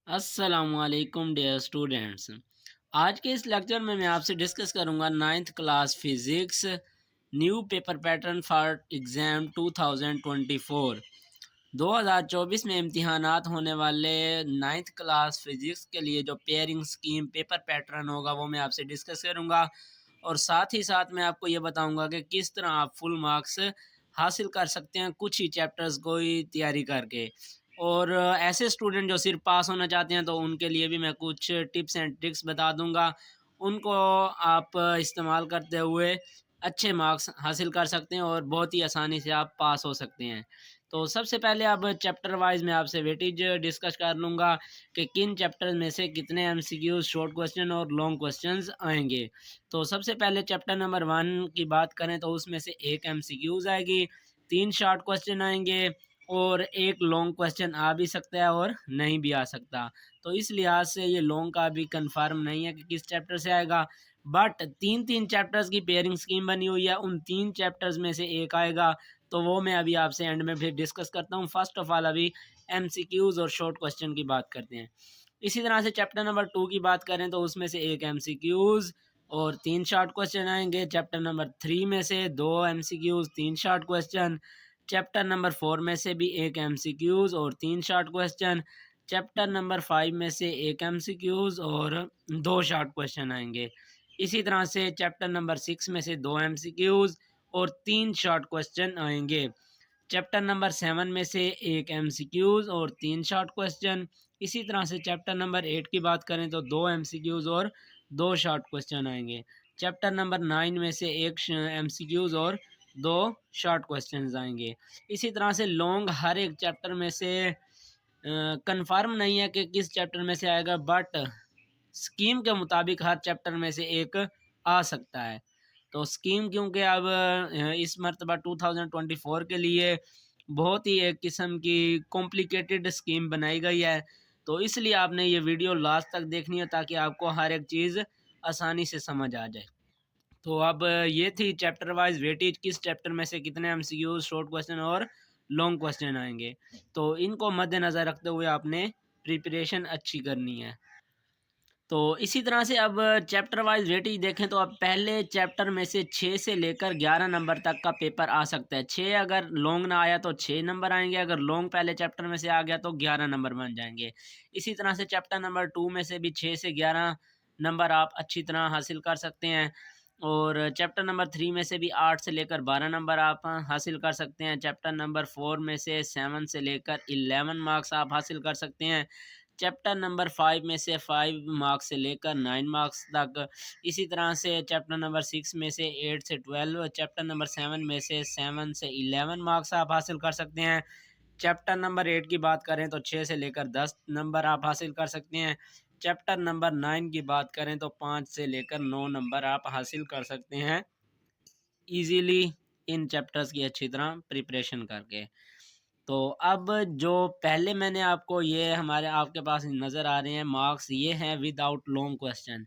अस्सलामुअलैकुम dear students. आज के इस लेक्चर में मैं आपसे डिस्कस करूंगा ninth class physics new paper pattern for exam 2024। 2024 में इम्तिहानात होने वाले नाइन्थ क्लास फिज़िक्स के लिए जो पेयरिंग स्कीम पेपर पैटर्न होगा वो मैं आपसे डिस्कस करूंगा, और साथ ही साथ मैं आपको ये बताऊंगा कि किस तरह आप फुल मार्क्स हासिल कर सकते हैं कुछ ही चैप्टर्स को ही तैयारी करके। और ऐसे स्टूडेंट जो सिर्फ पास होना चाहते हैं तो उनके लिए भी मैं कुछ टिप्स एंड ट्रिक्स बता दूंगा, उनको आप इस्तेमाल करते हुए अच्छे मार्क्स हासिल कर सकते हैं और बहुत ही आसानी से आप पास हो सकते हैं। तो सबसे पहले अब चैप्टर वाइज मैं आपसे वेटेज डिस्कस कर लूँगा कि किन चैप्टर में से कितने एमसीक्यूज, शॉर्ट क्वेश्चन और लॉन्ग क्वेश्चंस आएंगे। तो सबसे पहले चैप्टर नंबर 1 की बात करें तो उसमें से एक एमसीक्यूज आएगी, 3 शॉर्ट क्वेश्चन आएंगे और एक लॉन्ग क्वेश्चन आ भी सकता है और नहीं भी आ सकता। तो इस लिहाज से ये लॉन्ग का भी कंफर्म नहीं है कि किस चैप्टर से आएगा, बट 3-3 चैप्टर्स की पेयरिंग स्कीम बनी हुई है, उन 3 चैप्टर्स में से एक आएगा। तो वो मैं अभी आपसे एंड में फिर डिस्कस करता हूँ। फर्स्ट ऑफ ऑल अभी एमसीक्यूज और शॉर्ट क्वेश्चन की बात करते हैं। इसी तरह से चैप्टर नंबर 2 की बात करें तो उसमें से एक एमसीक्यूज और 3 शॉर्ट क्वेश्चन आएंगे। चैप्टर नंबर 3 में से 2 MCQs, 3 short question. Chapter number 4 में से भी एक एमसीक्यूज और 3 शॉर्ट क्वेश्चन। चैप्टर नंबर 5 में से एक एमसीक्यूज और 2 शॉर्ट क्वेश्चन आएंगे। इसी तरह से चैप्टर नंबर 6 में से 2 एमसीक्यूज और 3 शॉर्ट क्वेश्चन आएंगे। चैप्टर नंबर 7 में से एक एमसीक्यूज और 3 शॉर्ट क्वेश्चन। इसी तरह से चैप्टर नंबर 8 की बात करें तो 2 एमसीक्यूज और 2 शॉर्ट क्वेश्चन आएंगे। चैप्टर नंबर 9 में से एक एमसीक्यूज और 2 शॉर्ट क्वेश्चंस आएंगे। इसी तरह से लॉन्ग हर एक चैप्टर में से कंफर्म नहीं है कि किस चैप्टर में से आएगा, बट स्कीम के मुताबिक हर चैप्टर में से एक आ सकता है। तो स्कीम क्योंकि अब इस मरतबा 2024 के लिए बहुत ही एक किस्म की कॉम्प्लिकेटेड स्कीम बनाई गई है, तो इसलिए आपने ये वीडियो लास्ट तक देखनी है ताकि आपको हर एक चीज़ आसानी से समझ आ जाए। तो अब ये थी चैप्टर वाइज वेटेज, किस चैप्टर में से कितने एमसीक्यूज, शॉर्ट क्वेश्चन और लॉन्ग क्वेश्चन आएंगे। तो इनको मद्देनज़र रखते हुए आपने प्रिपरेशन अच्छी करनी है। तो इसी तरह से अब चैप्टर वाइज वेटेज देखें तो अब पहले चैप्टर में से 6 से लेकर 11 नंबर तक का पेपर आ सकता है। 6 अगर लॉन्ग ना आया तो 6 नंबर आएंगे, अगर लॉन्ग पहले चैप्टर में से आ गया तो 11 नंबर बन जाएंगे। इसी तरह से चैप्टर नंबर 2 में से भी 6 से 11 नंबर आप अच्छी तरह हासिल कर सकते हैं। और चैप्टर नंबर 3 में से भी 8 से लेकर 12 नंबर आप हासिल कर सकते हैं। चैप्टर नंबर 4 में से 7 से लेकर 11 मार्क्स आप हासिल कर सकते हैं। चैप्टर नंबर 5 में से 5 मार्क्स से लेकर 9 मार्क्स तक। इसी तरह से चैप्टर नंबर 6 में से 8 से 12, चैप्टर नंबर 7 में से 7 से 11 मार्क्स आप हासिल कर सकते हैं। चैप्टर नंबर 8 की बात करें तो 6 से लेकर 10 नंबर आप हासिल कर सकते हैं। चैप्टर नंबर 9 की बात करें तो 5 से लेकर 9 नंबर आप हासिल कर सकते हैं ईज़िली, इन चैप्टर्स की अच्छी तरह प्रिपरेशन करके। तो अब जो पहले मैंने आपको ये हमारे आपके पास नज़र आ रहे हैं मार्क्स, ये हैं विदाउट लॉन्ग क्वेश्चन।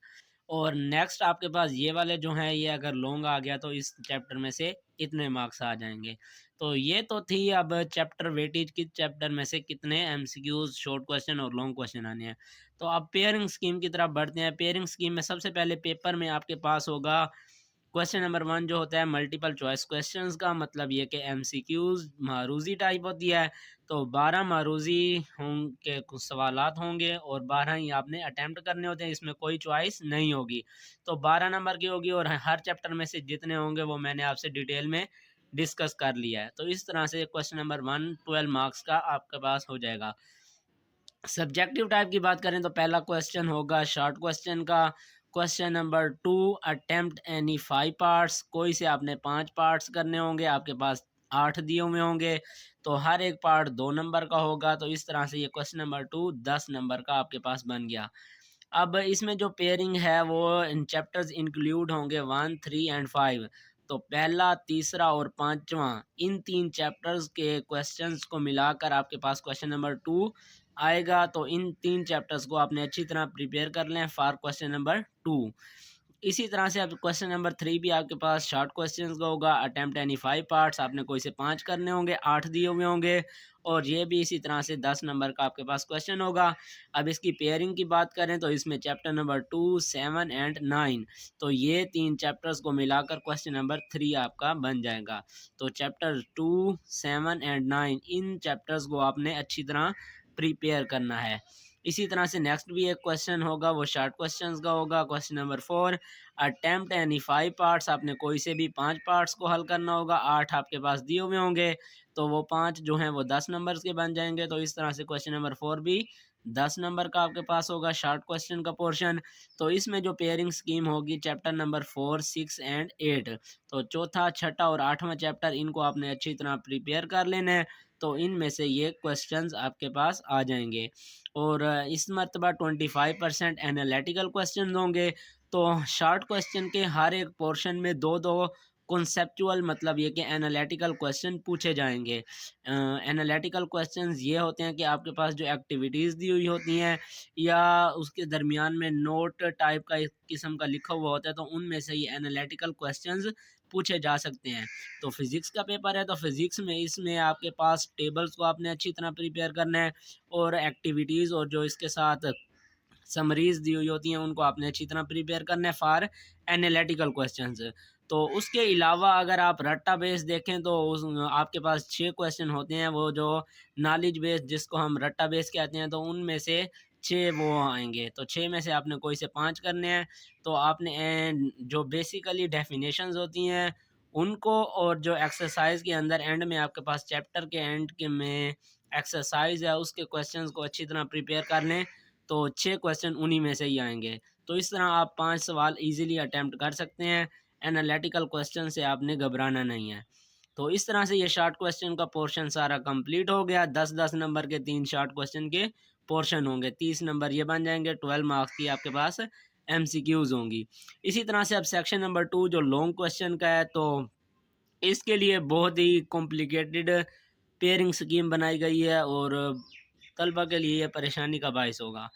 और नेक्स्ट आपके पास ये वाले जो हैं, ये अगर लॉन्ग आ गया तो इस चैप्टर में से इतने मार्क्स आ जाएंगे। तो ये तो थी अब चैप्टर वेटेज, किस चैप्टर में से कितने एमसीक्यूज, शॉर्ट क्वेश्चन और लॉन्ग क्वेश्चन आने हैं। तो अब पेयरिंग स्कीम की तरफ बढ़ते हैं। पेयरिंग स्कीम में सबसे पहले पेपर में आपके पास होगा क्वेश्चन नंबर 1 जो होता है मल्टीपल चॉइस क्वेश्चंस का, मतलब ये कि एमसीक्यूज मारूजी टाइप होती है। तो 12 मारूजी के कुछ सवालात होंगे और 12 ही आपने अटेम्प्ट करने होते हैं, इसमें कोई चॉइस नहीं होगी। तो 12 नंबर की होगी और हर चैप्टर में से जितने होंगे वो मैंने आपसे डिटेल में डिस्कस कर लिया है। तो इस तरह से क्वेश्चन नंबर 1 12 मार्क्स का आपके पास हो जाएगा। सब्जेक्टिव टाइप की बात करें तो पहला क्वेश्चन होगा शॉर्ट क्वेश्चन का। Question number 2, attempt any 5 parts, कोई से आपने 5 पार्ट्स करने होंगे, आपके पास 8 दिए हुए होंगे, तो हर एक पार्ट 2 नंबर का होगा। तो इस तरह से ये क्वेश्चन नंबर 2 10 नंबर का आपके पास बन गया। अब इसमें जो पेयरिंग है वो इन चैप्टर्स इंक्लूड होंगे 1, 3 एंड 5। तो पहला, तीसरा और पांचवा, इन 3 चैप्टर्स के क्वेश्चंस को मिलाकर आपके पास क्वेश्चन नंबर 2 आएगा। तो इन 3 चैप्टर्स को आपने अच्छी तरह प्रिपेयर कर लें फॉर क्वेश्चन नंबर 2। इसी तरह से अब क्वेश्चन नंबर 3 भी आपके पास शॉर्ट क्वेश्चन का होगा। अटेम्प्ट एनी 5 पार्ट्स, आपने कोई से 5 करने होंगे, 8 दिए हुए होंगे और ये भी इसी तरह से 10 नंबर का आपके पास क्वेश्चन होगा। अब इसकी पेयरिंग की बात करें तो इसमें चैप्टर नंबर 2, 7 एंड 9, तो ये 3 चैप्टर्स को मिलाकर क्वेश्चन नंबर 3 आपका बन जाएगा। तो चैप्टर 2, 7 एंड 9 इन चैप्टर्स को आपने अच्छी तरह प्रिपेयर करना है। इसी तरह से नेक्स्ट भी एक क्वेश्चन होगा, वो शॉर्ट क्वेश्चंस का होगा। Question number 4, attempt any 5 parts, आपने कोई से भी 5 पार्ट्स को हल करना होगा। 8 आपके पास दिए हुए होंगे, तो वो 5 जो हैं वो 10 नंबर्स के बन जाएंगे। तो इस तरह से क्वेश्चन नंबर 4 भी 10 नंबर का आपके पास होगा, शॉर्ट क्वेश्चन का पोर्शन। तो इसमें जो पेयरिंग स्कीम होगी चैप्टर नंबर 4, 6 एंड 8, तो चौथा, छठा और आठवां चैप्टर इनको आपने अच्छी तरह प्रिपेयर कर लेना है। तो इनमें से ये क्वेश्चंस आपके पास आ जाएंगे। और इस मरतबा 25% एनालिटिकल क्वेश्चन होंगे। तो शॉर्ट क्वेश्चन के हर एक पोर्शन में दो दो कॉन्सेप्चुअल, मतलब ये कि एनालिटिकल क्वेश्चन पूछे जाएंगे। एनालिटिकल क्वेश्चंस ये होते हैं कि आपके पास जो एक्टिविटीज़ दी हुई होती हैं या उसके दरमियान में नोट टाइप का एक किस्म का लिखा हुआ होता है, तो उनमें से ये एनालिटिकल क्वेश्चंस पूछे जा सकते हैं। तो फिज़िक्स का पेपर है, तो फिज़िक्स में इसमें आपके पास टेबल्स को आपने अच्छी तरह प्रिपेयर करना है, और एक्टिविटीज़ और जो इसके साथ समरीज दी हुई होती हैं उनको आपने अच्छी तरह प्रिपेयर करना है फॉर एनालिटिकल क्वेश्चंस। तो उसके अलावा अगर आप रट्टा बेस देखें तो उस आपके पास 6 क्वेश्चन होते हैं, वो जो नॉलेज बेस जिसको हम रट्टा बेस कहते हैं, तो उनमें से 6 वो आएंगे। तो 6 में से आपने कोई से 5 करने हैं। तो आपने जो बेसिकली डेफिनेशंस होती हैं उनको, और जो एक्सरसाइज के अंदर एंड में आपके पास चैप्टर के एंड के में एक्सरसाइज है उसके क्वेश्चंस को अच्छी तरह प्रिपेयर कर लें, तो 6 क्वेश्चन उन्हीं में से ही आएंगे। तो इस तरह आप 5 सवाल इजीली अटेम्प्ट कर सकते हैं। एनालिटिकल क्वेश्चन से आपने घबराना नहीं है। तो इस तरह से ये शॉर्ट क्वेश्चन का पोर्शन सारा कंप्लीट हो गया। 10-10 नंबर के 3 शॉर्ट क्वेश्चन के पोर्शन होंगे, 30 नंबर ये बन जाएंगे। 12 मार्क्स की आपके पास एमसीक्यूज होंगी। इसी तरह से अब सेक्शन नंबर 2 जो लॉन्ग क्वेश्चन का है, तो इसके लिए बहुत ही कॉम्प्लिकेटेड पेयरिंग स्कीम बनाई गई है और तलबा के लिए ये परेशानी का बायस होगा।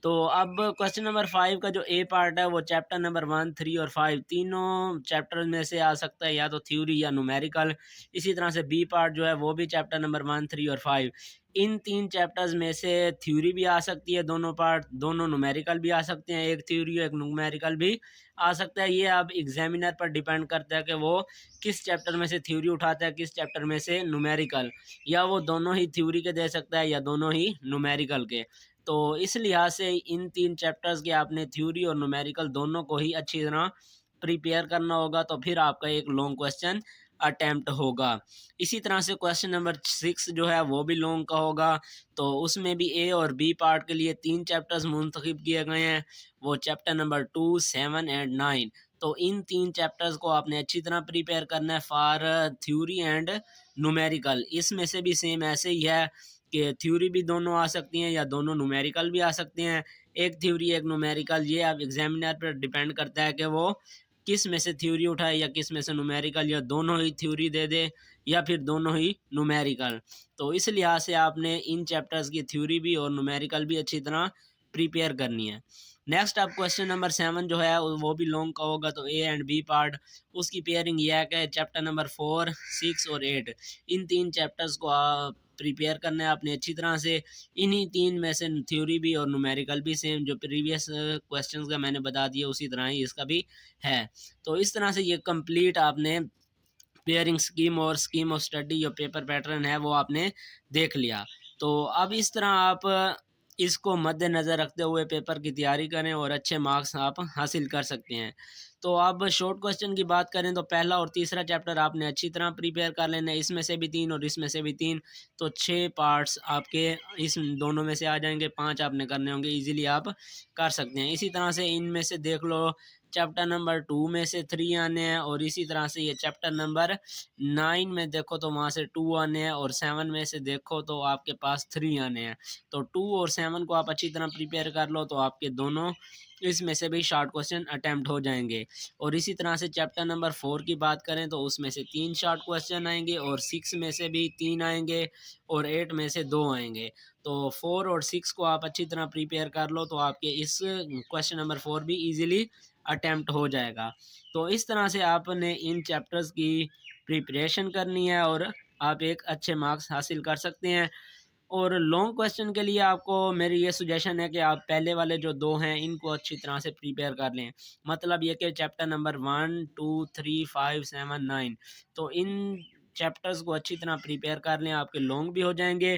तो अब क्वेश्चन नंबर 5 का जो ए पार्ट है वो चैप्टर नंबर 1, 3 और 5 तीनों चैप्टर में से आ सकता है, या तो थ्योरी या न्यूमेरिकल। इसी तरह से बी पार्ट जो है वो भी चैप्टर नंबर 1, 3 और 5, इन 3 चैप्टर्स में से थ्योरी भी आ सकती है, दोनों पार्ट, दोनों न्यूमेरिकल भी आ सकते हैं, एक थ्योरी एक न्यूमेरिकल भी आ सकता है। ये अब एग्जामिनर पर डिपेंड करता है कि वो किस चैप्टर में से थ्योरी उठाता है, किस चैप्टर में से न्यूमेरिकल, या वो दोनों ही थ्योरी के दे सकता है या दोनों ही न्यूमेरिकल के। तो इस लिहाज से इन 3 चैप्टर्स के आपने थ्योरी और न्यूमेरिकल दोनों को ही अच्छी तरह प्रिपेयर करना होगा, तो फिर आपका एक लॉन्ग क्वेश्चन अटेम्प्ट होगा। इसी तरह से क्वेश्चन नंबर 6 जो है वो भी लॉन्ग का होगा। तो उसमें भी ए और बी पार्ट के लिए 3 चैप्टर्स मुंतखब किए गए हैं, वो चैप्टर नंबर 2, 7 एंड 9। तो इन 3 चैप्टर्स को आपने अच्छी तरह प्रिपेयर करना है फॉर थ्योरी एंड न्यूमेरिकल। इसमें से भी सेम ऐसे ही है कि थ्योरी भी दोनों आ सकती हैं या दोनों न्यूमेरिकल भी आ सकते हैं। एक थ्योरी एक न्यूमेरिकल, ये अब एग्जामिनर पर डिपेंड करता है कि वो किस में से थ्योरी उठाए या किस में से न्यूमेरिकल, या दोनों ही थ्योरी दे दे या फिर दोनों ही न्यूमेरिकल। तो इस लिहाज से आपने इन चैप्टर्स की थ्योरी भी और न्यूमेरिकल भी अच्छी तरह प्रिपेयर करनी है। नेक्स्ट अब क्वेश्चन नंबर 7 जो है वो भी लॉन्ग का होगा। तो ए एंड बी पार्ट, उसकी पेयरिंग यह है कि चैप्टर नंबर 4, 6 और 8 इन 3 चैप्टर्स को प्रिपेयर करना है आपने अच्छी तरह से। इन्हीं 3 में से थ्योरी भी और न्यूमेरिकल भी सेम जो प्रीवियस क्वेश्चंस का मैंने बता दिया उसी तरह ही इसका भी है। तो इस तरह से ये कंप्लीट आपने पेयरिंग स्कीम और स्कीम ऑफ स्टडी जो पेपर पैटर्न है वो आपने देख लिया। तो अब इस तरह आप इसको मद्देनज़र रखते हुए पेपर की तैयारी करें और अच्छे मार्क्स आप हासिल कर सकते हैं। तो अब शॉर्ट क्वेश्चन की बात करें तो पहला और तीसरा चैप्टर आपने अच्छी तरह प्रिपेयर कर लेना है, इसमें से भी 3 और इसमें से भी 3, तो 6 पार्ट्स आपके इस दोनों में से आ जाएंगे, 5 आपने करने होंगे, ईजिली आप कर सकते हैं। इसी तरह से इनमें से देख लो चैप्टर नंबर 2 में से 3 आने हैं, और इसी तरह से ये चैप्टर नंबर 9 में देखो तो वहाँ से 2 आने हैं, और 7 में से देखो तो आपके पास 3 आने हैं। तो 2 और 7 को आप अच्छी तरह प्रिपेयर कर लो तो आपके दोनों इसमें से भी शॉर्ट क्वेश्चन अटेम्प्ट हो जाएंगे। और इसी तरह से चैप्टर नंबर 4 की बात करें तो उसमें से 3 शॉर्ट क्वेश्चन आएंगे, और 6 में से भी 3 आएंगे, और 8 में से 2 आएंगे। तो 4 और 6 को आप अच्छी तरह प्रिपेयर कर लो तो आपके इस क्वेश्चन नंबर 4 भी ईजिली अटेम्प्ट हो जाएगा। तो इस तरह से आपने इन चैप्टर्स की प्रिपरेशन करनी है और आप एक अच्छे मार्क्स हासिल कर सकते हैं। और लॉन्ग क्वेश्चन के लिए आपको मेरी ये सजेशन है कि आप पहले वाले जो 2 हैं इनको अच्छी तरह से प्रिपेयर कर लें। मतलब ये कि चैप्टर नंबर 1, 2, 3, 5, 7, 9 तो इन चैप्टर्स को अच्छी तरह प्रिपेयर कर लें, आपके लॉन्ग भी हो जाएँगे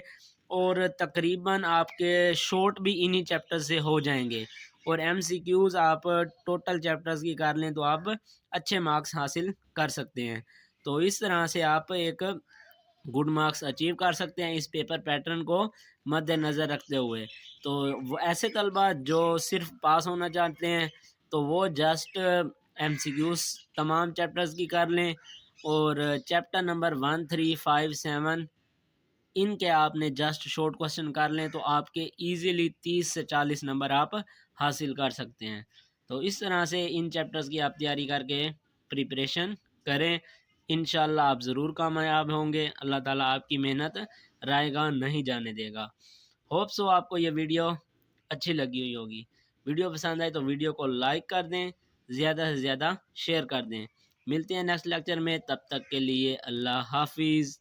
और तकरीबन आपके शॉर्ट भी इन्हीं चैप्टर से हो जाएँगे। और एमसीक्यूज़ आप टोटल चैप्टर्स की कर लें तो आप अच्छे मार्क्स हासिल कर सकते हैं। तो इस तरह से आप एक गुड मार्क्स अचीव कर सकते हैं इस पेपर पैटर्न को मद्देनज़र रखते हुए। तो वो ऐसे तलबा जो सिर्फ पास होना चाहते हैं तो वो जस्ट एमसीक्यूज़ तमाम चैप्टर्स की कर लें और चैप्टर नंबर 1, 3, 5, 7 इनके आपने जस्ट शॉर्ट क्वेश्चन कर लें तो आपके इजीली 30 से 40 नंबर आप हासिल कर सकते हैं। तो इस तरह से इन चैप्टर्स की आप तैयारी करके प्रिपरेशन करें। इंशाल्लाह आप ज़रूर कामयाब होंगे। अल्लाह ताला आपकी मेहनत रायगा नहीं जाने देगा। होप सो आपको ये वीडियो अच्छी लगी हुई होगी। वीडियो पसंद आए तो वीडियो को लाइक कर दें, ज़्यादा से ज़्यादा शेयर कर दें। मिलते हैं नेक्स्ट लेक्चर में, तब तक के लिए अल्लाह हाफिज़।